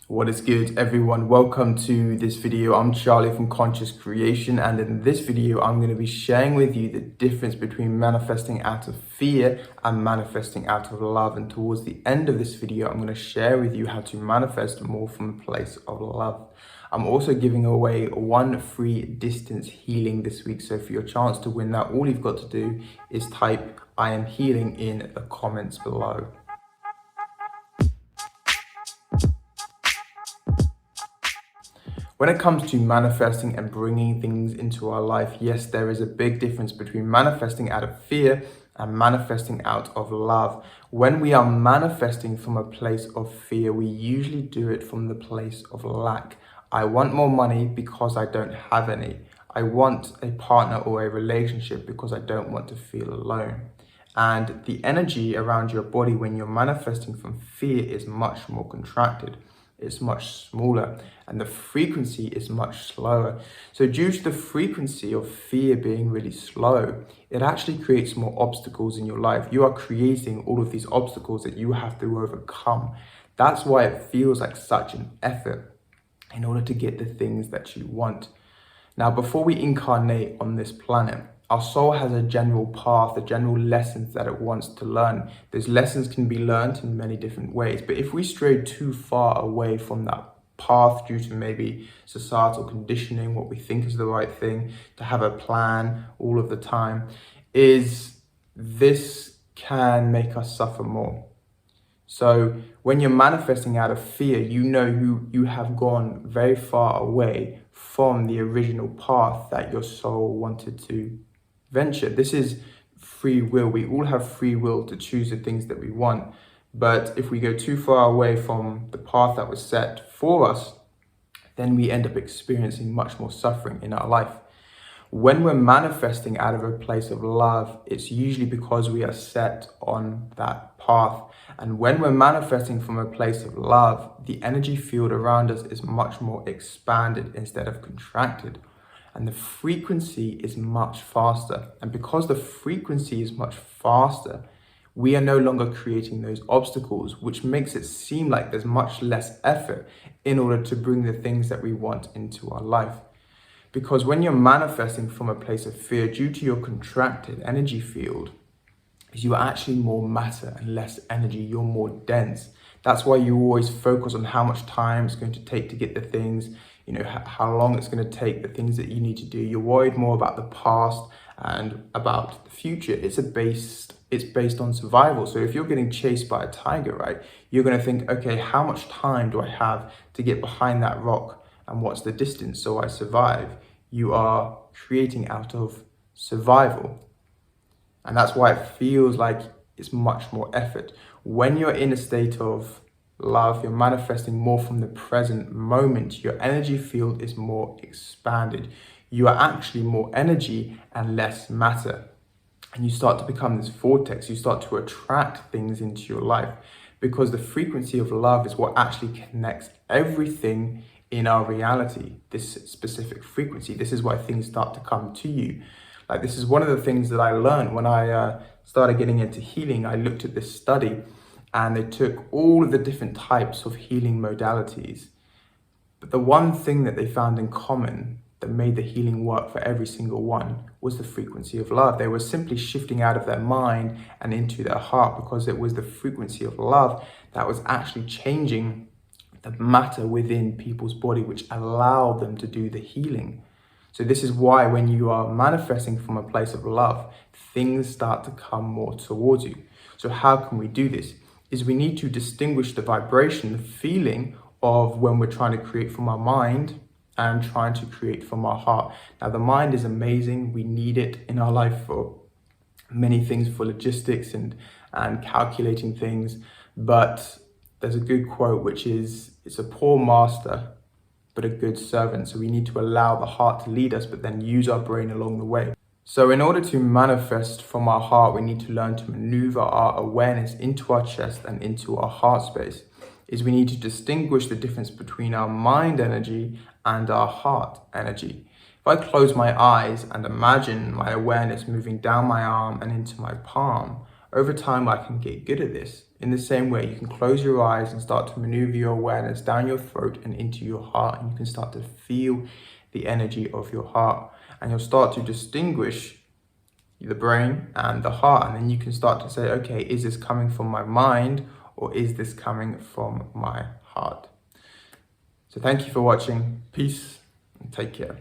What is good, everyone? Welcome to this video. I'm Charlie from Conscious Creation, and in this video I'm going to be sharing with you the difference between manifesting out of fear and manifesting out of love. And towards the end of this video I'm going to share with you how to manifest more from a place of love. I'm also giving away one free distance healing this week, so for your chance to win that, all you've got to do is type "I am healing" in the comments below. When it comes to manifesting and bringing things into our life, yes, there is a big difference between manifesting out of fear and manifesting out of love. When we are manifesting from a place of fear, we usually do it from the place of lack. I want more money because I don't have any. I want a partner or a relationship because I don't want to feel alone. And the energy around your body when you're manifesting from fear is much more contracted. It's much smaller and the frequency is much slower. So due to the frequency of fear being really slow, it actually creates more obstacles in your life. You are creating all of these obstacles that you have to overcome. That's why it feels like such an effort in order to get the things that you want. Now, before we incarnate on this planet, our soul has a general path, the general lessons that it wants to learn. Those lessons can be learned in many different ways, but if we stray too far away from that path due to maybe societal conditioning, what we think is the right thing, to have a plan all of the time, this can make us suffer more. So when you're manifesting out of fear, you have gone very far away from the original path that your soul wanted to venture. This is free will. We all have free will to choose the things that we want. But if we go too far away from the path that was set for us, then we end up experiencing much more suffering in our life. When we're manifesting out of a place of love, it's usually because we are set on that path. And when we're manifesting from a place of love, the energy field around us is much more expanded instead of contracted. And the frequency is much faster. And because the frequency is much faster, we are no longer creating those obstacles, which makes it seem like there's much less effort in order to bring the things that we want into our life. Because when you're manifesting from a place of fear, due to your contracted energy field, you are actually more matter and less energy. You're more dense. That's why you always focus on how much time it's going to take to get the things, how long it's going to take, the things that you need to do. You're worried more about the past and about the future. It's based on survival. So if you're getting chased by a tiger, right, you're going to think, okay, how much time do I have to get behind that rock? And what's the distance so I survive? You are creating out of survival. And that's why it feels like it's much more effort. When you're in a state of love, you're manifesting more from the present moment. Your energy field is more expanded. You are actually more energy and less matter. And you start to become this vortex. You start to attract things into your life because the frequency of love is what actually connects everything in our reality, this specific frequency. This is why things start to come to you. Like, this is one of the things that I learned when I started getting into healing. I looked at this study and they took all of the different types of healing modalities. But the one thing that they found in common that made the healing work for every single one was the frequency of love. They were simply shifting out of their mind and into their heart because it was the frequency of love that was actually changing the matter within people's body, which allowed them to do the healing. So this is why when you are manifesting from a place of love, things start to come more towards you. So how can we do this? Is we need to distinguish the vibration, the feeling of when we're trying to create from our mind and trying to create from our heart. Now, the mind is amazing. We need it in our life for many things, for logistics and calculating things. But there's a good quote, which is, it's a poor master, but a good servant. So we need to allow the heart to lead us, but then use our brain along the way. So in order to manifest from our heart, we need to learn to maneuver our awareness into our chest and into our heart space. We need to distinguish the difference between our mind energy and our heart energy. If I close my eyes and imagine my awareness moving down my arm and into my palm, over time, I can get good at this. In the same way, you can close your eyes and start to maneuver your awareness down your throat and into your heart, and you can start to feel the energy of your heart, and you'll start to distinguish the brain and the heart, and then you can start to say, okay, is this coming from my mind or is this coming from my heart? So thank you for watching. Peace and take care.